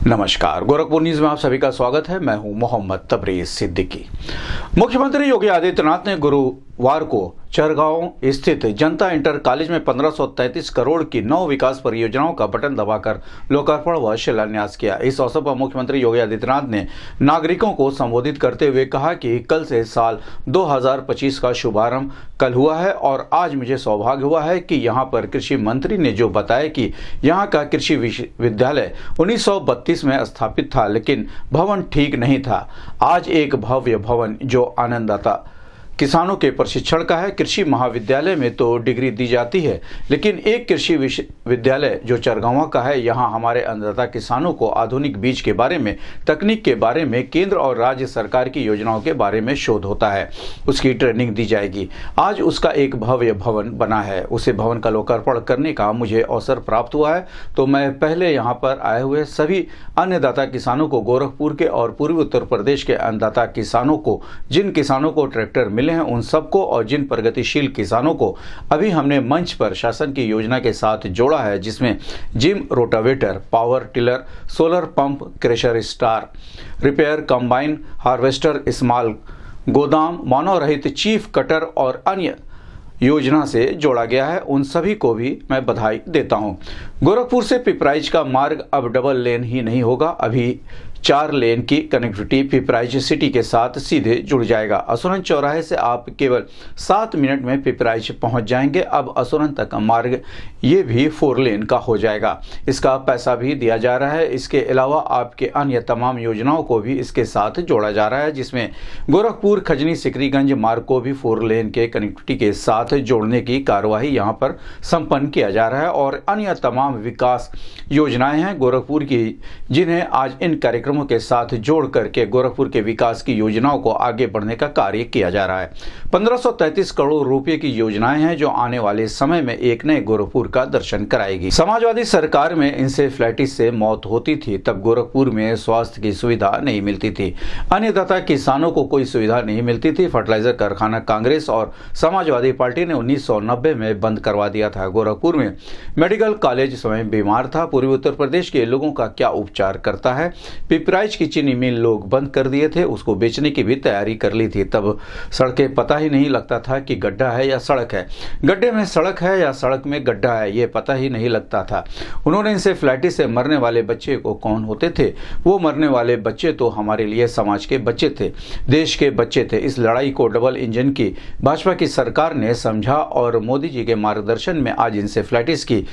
नमस्कार, गोरखपुर न्यूज में आप सभी का स्वागत है। मैं हूं मोहम्मद तबरेज सिद्दीकी। मुख्यमंत्री योगी आदित्यनाथ ने गुरुवार को चरगांव स्थित जनता इंटर कॉलेज में 1533 करोड़ की 9 विकास परियोजनाओं का बटन दबाकर लोकार्पण व शिलान्यास किया। इस अवसर पर मुख्यमंत्री योगी आदित्यनाथ ने नागरिकों को संबोधित करते हुए कहा कि कल से साल 2025 का शुभारंभ कल हुआ है और आज मुझे सौभाग्य हुआ है कि यहाँ पर कृषि मंत्री ने जो बताया कि यहाँ का कृषि विश्वविद्यालय 1932 में स्थापित था, लेकिन भवन ठीक नहीं था। आज एक भव्य भवन जो आनंददाता किसानों के प्रशिक्षण का है। कृषि महाविद्यालय में तो डिग्री दी जाती है, लेकिन एक कृषि विश्वविद्यालय जो चरगांव का है, यहाँ हमारे अन्नदाता किसानों को आधुनिक बीज के बारे में, तकनीक के बारे में, केंद्र और राज्य सरकार की योजनाओं के बारे में शोध होता है, उसकी ट्रेनिंग दी जाएगी। आज उसका एक भव्य भवन बना है, उसे भवन का लोकार्पण करने का मुझे अवसर प्राप्त हुआ है। तो मैं पहले यहाँ पर आए हुए सभी अन्नदाता किसानों को, गोरखपुर के और पूर्वी उत्तर प्रदेश के अन्नदाता किसानों को, जिन किसानों को ट्रैक्टर मिले हैं उन सबको, और जिन प्रगतिशील किसानों को अभी हमने मंच पर शासन की योजना के साथ जोड़ा है, जिसमें gym rotavator, power tiller, solar pump, crusher star, repair, combine harvester, small गोदाम, मानव रहित चीफ कटर और अन्य योजना से जोड़ा गया है, उन सभी को भी मैं बधाई देता हूं। गोरखपुर से पिपराइच का मार्ग अब डबल लेन ही नहीं होगा, अभी 4 लेन की कनेक्टिविटी पिपराइच सिटी के साथ सीधे जुड़ जाएगा। असुरन चौराहे से आप केवल 7 मिनट में पिपराइच पहुंच जाएंगे। अब असुरन तक का मार्ग ये भी 4 लेन का हो जाएगा। इसका पैसा भी दिया जा रहा है। इसके अलावा आपके अन्य तमाम योजनाओं को भी इसके साथ जोड़ा जा रहा है, जिसमें गोरखपुर खजनी सिकरीगंज मार्ग को भी 4 लेन के कनेक्टिविटी के साथ जोड़ने की कार्यवाही यहाँ पर संपन्न किया जा रहा है। और अन्य तमाम विकास योजनाएं हैं गोरखपुर की, जिन्हें आज इन कार्यक्रमों के साथ जोड़ करके गोरखपुर के विकास की योजनाओं को आगे बढ़ने का कार्य किया जा रहा है। 1533 करोड़ रुपए की योजनाएं हैं जो आने वाले समय में एक नए गोरखपुर का दर्शन कराएगी। समाजवादी सरकार में इंसेफ्लाइटिस से मौत होती थी, तब गोरखपुर में स्वास्थ्य की सुविधा नहीं मिलती थी, अन्नदाता किसानों को कोई सुविधा नहीं मिलती थी। फर्टिलाइजर कारखाना कांग्रेस और समाजवादी पार्टी ने 1990 में बंद करवा दिया था। गोरखपुर में मेडिकल कॉलेज स्वयं बीमार था। पूर्वी उत्तर प्रदेश के लोगों का क्या उपचार करता है। पिपराइच की चीनी मिल लोग बंद कर दिए थे, उसको बेचने की भी तैयारी कर ली थी। तब सड़कें पता ही नहीं लगता था कि गड्ढा है या सड़क है, गड्ढे में सड़क है या सड़क में गड्ढा है, ये पता ही नहीं लगता था। उन्होंने इंसेफ्लाइटिस से मरने वाले बच्चे को कौन होते थे, वो मरने वाले बच्चे तो हमारे लिए समाज के बच्चे थे, देश के बच्चे थे। इस लड़ाई को डबल इंजन की भाजपा की सरकार ने समझा और मोदी जी के मार्गदर्शन में आज इंसेफ्लाइटिस की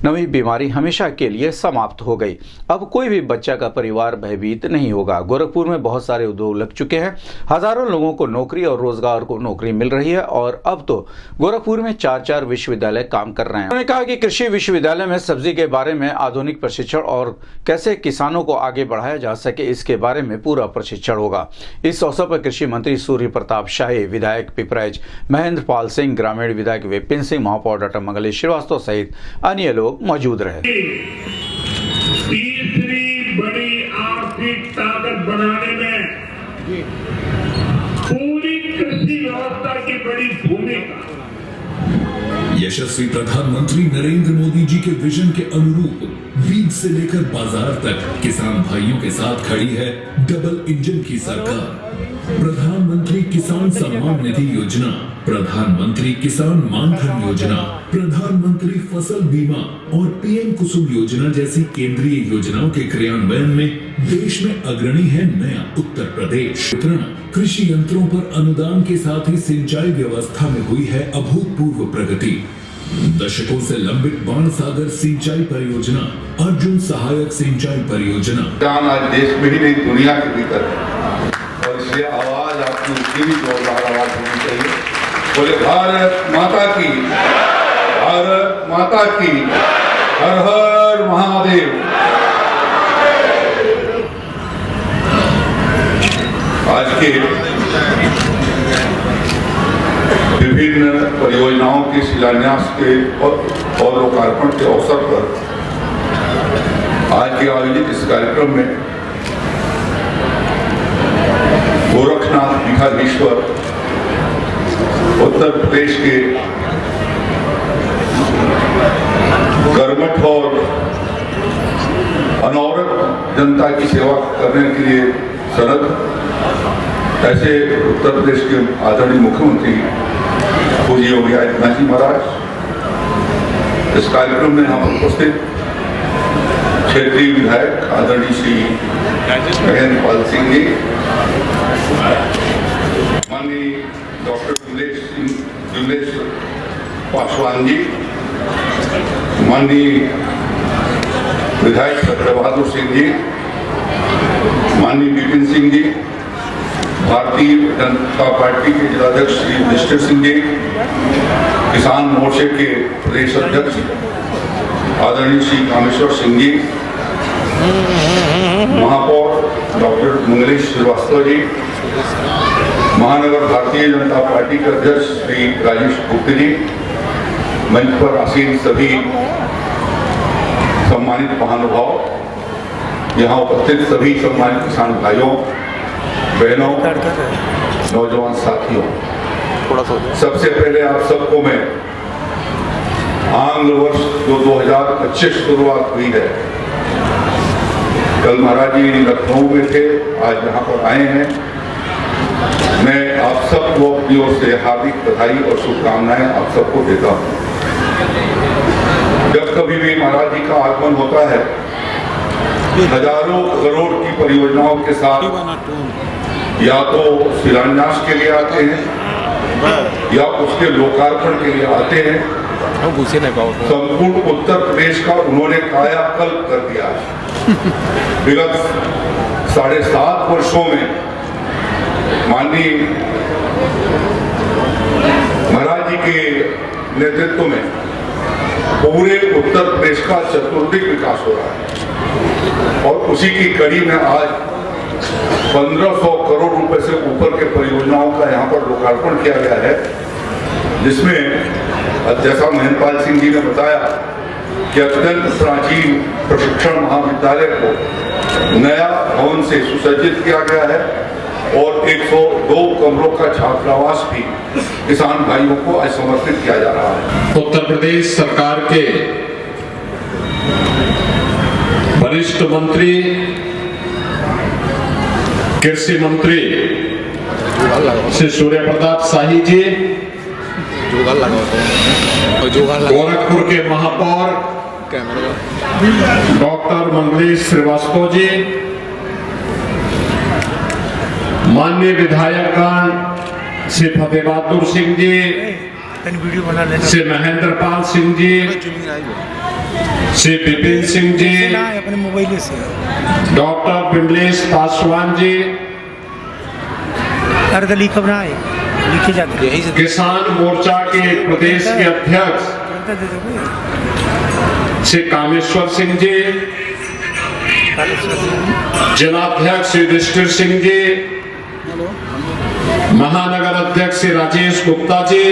नई बीमारी हमेशा के लिए समाप्त हो गई। अब कोई भी बच्चा का परिवार भयभीत नहीं होगा। गोरखपुर में बहुत सारे उद्योग लग चुके हैं, हजारों लोगों को नौकरी और रोजगार को नौकरी मिल रही है और अब तो गोरखपुर में 4-4 विश्वविद्यालय काम कर रहे हैं। उन्होंने कहा कि कृषि विश्वविद्यालय में सब्जी के बारे में आधुनिक प्रशिक्षण और कैसे किसानों को आगे बढ़ाया जा सके, इसके बारे में पूरा प्रशिक्षण होगा। इस अवसर पर कृषि मंत्री सूर्य प्रताप शाही, विधायक पिपराइच महेंद्र पाल सिंह, ग्रामीण विधायक विपिन सिंह, महापौर डॉक्टर मंगलेश श्रीवास्तव सहित अन्य लोग मौजूद रहे। तीसरी बड़ी आर्थिक ताकत बनाने में पूरी कृषि व्यवस्था की बड़ी भूमिका। यशस्वी प्रधानमंत्री नरेंद्र मोदी जी के विजन के अनुरूप बीज से लेकर बाजार तक किसान भाइयों के साथ खड़ी है डबल इंजन की सरकार। प्रधानमंत्री किसान सम्मान निधि योजना, प्रधानमंत्री किसान मानधन योजना, प्रधानमंत्री फसल बीमा और पीएम कुसुम योजना जैसी केंद्रीय योजनाओं के क्रियान्वयन में देश में अग्रणी है नया उत्तर प्रदेश। वितरण कृषि यंत्रों पर अनुदान के साथ ही सिंचाई व्यवस्था में हुई है अभूतपूर्व प्रगति। दशकों से लंबित बाण सागर सिंचाई परियोजना, अर्जुन सहायक सिंचाई परियोजना आज देश में ही नहीं दुनिया के भीतर है और इसलिए आवाज आपकी उसकी भी जोरदार आवाज होनी चाहिए। बोले भारत माता की, भारत माता की, हर हर महादेव। आज के विभिन्न परियोजनाओं के शिलान्यास के और लोकार्पण के अवसर पर आज के आयोजित इस कार्यक्रम में गोरखनाथ पीठाधीश्वर उत्तर प्रदेश के कर्मठ और अनौरत जनता की सेवा करने के लिए सनद, ऐसे उत्तर प्रदेश के आदरणीय मुख्यमंत्री पूज्य योगी आदित्यनाथ जी महाराज इस कार्यक्रम में यहाँ पर उपस्थित क्षेत्रीय विधायक आदरणीय श्री महेंद्र पाल सिंह जी, माननीय डॉक्टर विमलेश पासवान जी, माननीय विधायक सत्य बहादुर सिंह जी, माननीय विपिन सिंह जी, भारतीय जनता पार्टी के जिलाध्यक्ष श्री युधिष्ठिर सिंह जी, किसान मोर्चे के प्रदेश अध्यक्ष आदरणीय श्री कामेश्वर सिंह जी, महापौर डॉक्टर मंगलेश श्रीवास्तव जी, महानगर भारतीय जनता पार्टी के अध्यक्ष श्री राजेश गुप्ता जी, मंच पर आसीन सभी सम्मानित महानुभाव, यहाँ उपस्थित सभी सम्मानित किसान भाइयों बहनों, नौजवान साथियों, सबसे पहले आप सबको मैं आंग्ल वर्ष जो 2025 शुरुआत हुई है, कल महाराज जी लखनऊ में थे, आज यहाँ पर आए हैं, मैं आप सबको अपनी ओर से हार्दिक बधाई और शुभकामनाएं आप सबको देता हूँ। जब कभी भी महाराज जी का आगमन होता है, हजारों करोड़ की परियोजनाओं के साथ या तो शिलान्यास के लिए आते हैं या उसके लोकार्पण के लिए आते हैं। संपूर्ण उत्तर प्रदेश का उन्होंने कायाकल्प कर दिया है। विगत 7.5 वर्षों में माननीय महाराज जी के नेतृत्व में पूरे उत्तर प्रदेश का चतुर्दिक विकास हो रहा है और उसी की कड़ी में आज 1500 करोड़ रुपए से ऊपर के परियोजनाओं का यहाँ पर लोकार्पण किया गया है, जिसमें जैसा महेंद्रपाल सिंह जी ने बताया कि अत्यंत प्राचीन प्रशिक्षण महाविद्यालय को नया भवन से सुसज्जित किया गया है और 102 कमरों का छात्रावास भी किसान भाइयों को आज समर्पित किया जा रहा है। उत्तर प्रदेश सरकार के वरिष्ठ मंत्री, कृषि मंत्री श्री सूर्य प्रताप शाही जी, गोरखपुर के महापौर डॉक्टर मंगलेश श्रीवास्तव जी, माननीय विधायकगण श्री फतेह बहादुर सिंह जी, श्री महेंद्र पाल सिंह जी, श्री विपिन सिंह जी, डॉक्टर विमलेश पासवान जी, किसान मोर्चा के प्रदेश के अध्यक्ष श्री कामेश्वर सिंह जी, जिलाध्यक्ष श्री युधिष्ठिर सिंह जी, महानगर अध्यक्ष श्री राजेश गुप्ता जी,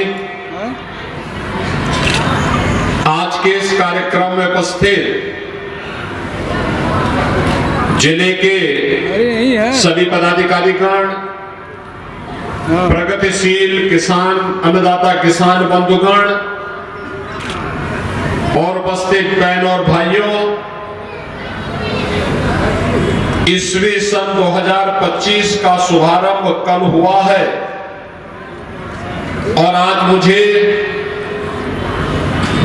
आज के इस कार्यक्रम में उपस्थित जिले के सभी पदाधिकारीगण, प्रगतिशील किसान अन्नदाता किसान बंधुगण और उपस्थित बहनों और भाइयों, ईस्वी सन 2025 का शुभारंभ कल हुआ है और आज मुझे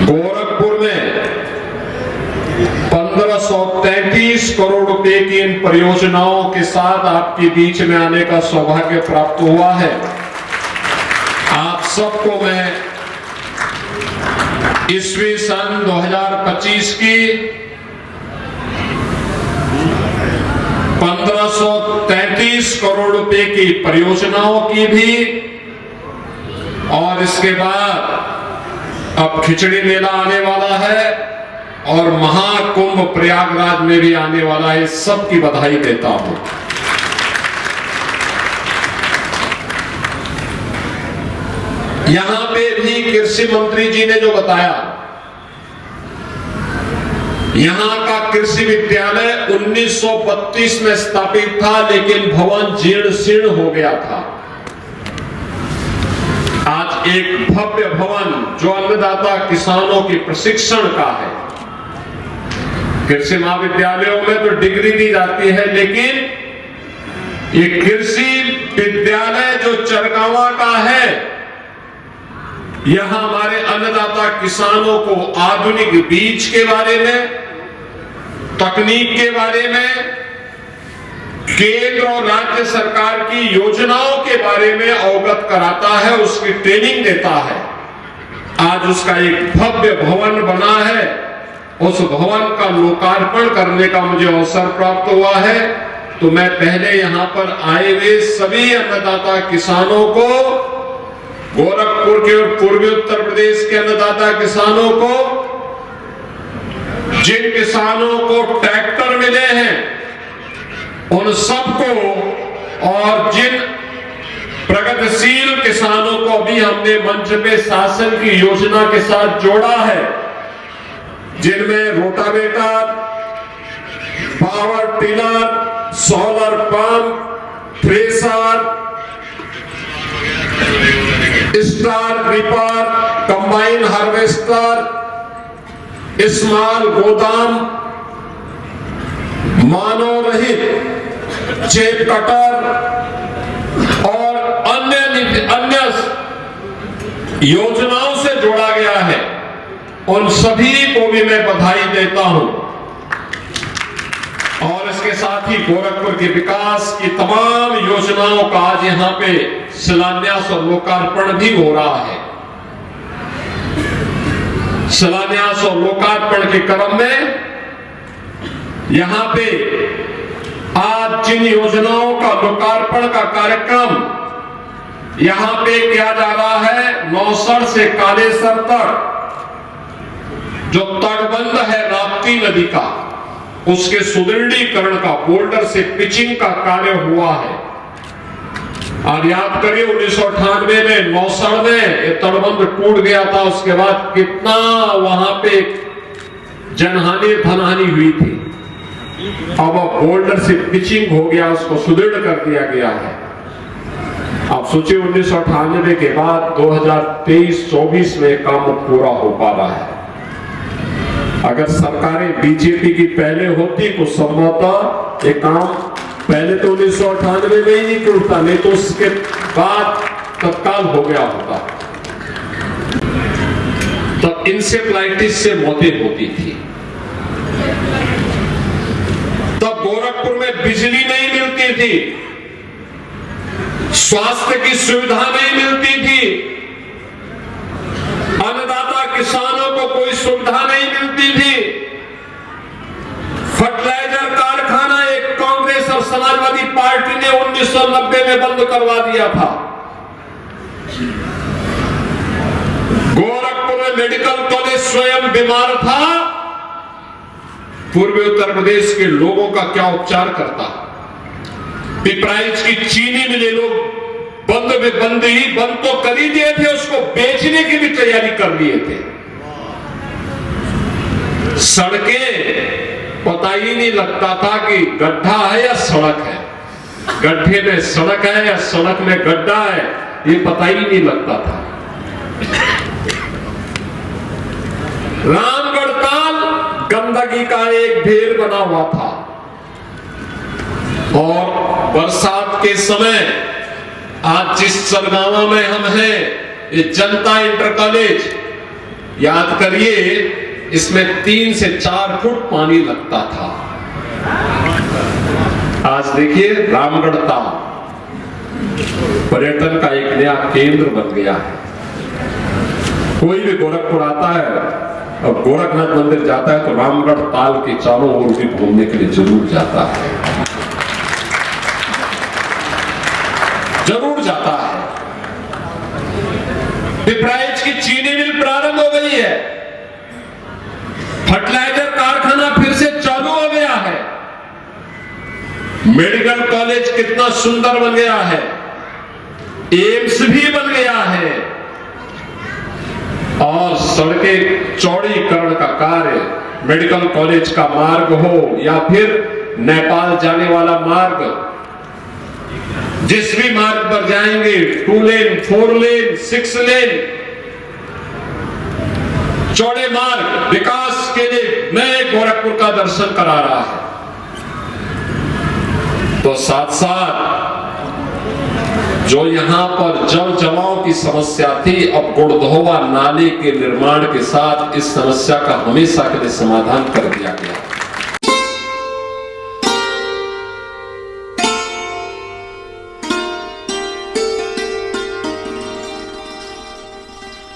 गोरखपुर में 1533 करोड़ रुपए की इन परियोजनाओं के साथ आपके बीच में आने का सौभाग्य प्राप्त हुआ है। आप सबको मैं ईस्वी सन 2025 की 1533 करोड़ रुपए की परियोजनाओं की भी और इसके बाद अब खिचड़ी मेला आने वाला है और महाकुंभ प्रयागराज में भी आने वाला है, सबकी बधाई देता हूं। यहां पे भी कृषि मंत्री जी ने जो बताया, यहां का कृषि विद्यालय 1932 में स्थापित था, लेकिन भवन जीर्ण शीर्ण हो गया था। आज एक भव्य भवन जो अन्नदाता किसानों के प्रशिक्षण का है, कृषि महाविद्यालयों में तो डिग्री दी जाती है, लेकिन ये कृषि विद्यालय जो चरगावा का है, यहां हमारे अन्नदाता किसानों को आधुनिक बीज के बारे में, तकनीक के बारे में, केंद्र और राज्य सरकार की योजनाओं के बारे में अवगत कराता है, उसकी ट्रेनिंग देता है। आज उसका एक भव्य भवन बना है, उस भवन का लोकार्पण करने का मुझे अवसर प्राप्त हुआ है। तो मैं पहले यहां पर आए हुए सभी अन्नदाता किसानों को, गोरखपुर के और पूर्वी उत्तर प्रदेश के अन्नदाता किसानों को, जिन किसानों को ट्रैक्टर मिले हैं उन सबको, और जिन प्रगतिशील किसानों को भी हमने मंच पे शासन की योजना के साथ जोड़ा है, जिनमें rotavator, power tiller, solar pump, thresher, star reaper, combine harvester, small गोदाम, मानव रहित चेप कटर और अन्य योजनाओं से जोड़ा गया है, उन सभी को भी मैं बधाई देता हूं। और इसके साथ ही गोरखपुर के विकास की तमाम योजनाओं का आज यहां पे शिलान्यास और लोकार्पण भी हो रहा है। शिलान्यास और लोकार्पण के क्रम में यहां पे आज जिन योजनाओं का लोकार्पण का कार्यक्रम यहां पे किया जा रहा है, नौसर से कालेसर तक जो तटबंध है राप्ती नदी का, उसके सुदृढ़ीकरण का, बोल्डर से पिचिंग का कार्य हुआ है। और याद करिए 1998 में नौसर में ये तटबंध टूट गया था, उसके बाद कितना वहां पे जनहानि धनहानि हुई थी। अब बोल्डर से पिचिंग हो गया, उसको सुदृढ़ कर दिया गया है। आप सोचिए 1998 के बाद 2023-24 में काम पूरा हो पा रहा है। अगर सरकारें बीजेपी की पहले होती तो संभवतः ये काम पहले तो 1998 में ही नहीं टूटता, नहीं तो उसके बाद तत्काल हो गया होता। तब इंसेफ्लाइटिस से मौतें होती थी, तब गोरखपुर में बिजली नहीं मिलती थी, स्वास्थ्य की सुविधा नहीं मिलती थी, अन्नदाता किसानों को कोई सुविधा नहीं मिलती थी। फर्टिलाइजर कारखाना एक कांग्रेस और समाजवादी पार्टी ने 1990 में बंद करवा दिया था। गोरखपुर में मेडिकल कॉलेज स्वयं बीमार था, पूर्वी उत्तर प्रदेश के लोगों का क्या उपचार करता। पिपराइच की चीनी मिले लोग बंद तो कर ही दिए थे, उसको बेचने की भी तैयारी कर लिए थे। सड़कें पता ही नहीं लगता था कि गड्ढा है या सड़क है, गड्ढे में सड़क है या सड़क में गड्ढा है, ये पता ही नहीं लगता था। रामगढ़ ताल गंदगी का एक ढेर बना हुआ था, और बरसात के समय आज जिस सरगावा में हम हैं, ये जनता इंटर कॉलेज, याद करिए इसमें 3 से 4 फुट पानी लगता था। आज देखिए रामगढ़ ताल पर्यटन का एक नया केंद्र बन गया है। कोई भी गोरखपुर आता है और गोरखनाथ मंदिर जाता है तो रामगढ़ ताल के चारों ओर भी घूमने के लिए जरूर जाता है, जरूर जाता है। पिपराइच की चीनी मिल प्रारंभ हो गई है, फर्टिलाइजर कारखाना फिर से चालू हो गया है, मेडिकल कॉलेज कितना सुंदर बन गया है, एम्स भी बन गया है, और सड़कें चौड़ीकरण का कार्य, मेडिकल कॉलेज का मार्ग हो या फिर नेपाल जाने वाला मार्ग, जिस भी मार्ग पर जाएंगे 2 लेन, 4 लेन, 6 लेन, चौड़े मार्ग, विकास के लिए नए गोरखपुर का दर्शन करा रहा है। तो साथ साथ जो यहां पर जल जमाव की समस्या थी, अब गुड़धोवा नाले के निर्माण के साथ इस समस्या का हमेशा के लिए समाधान कर दिया गया।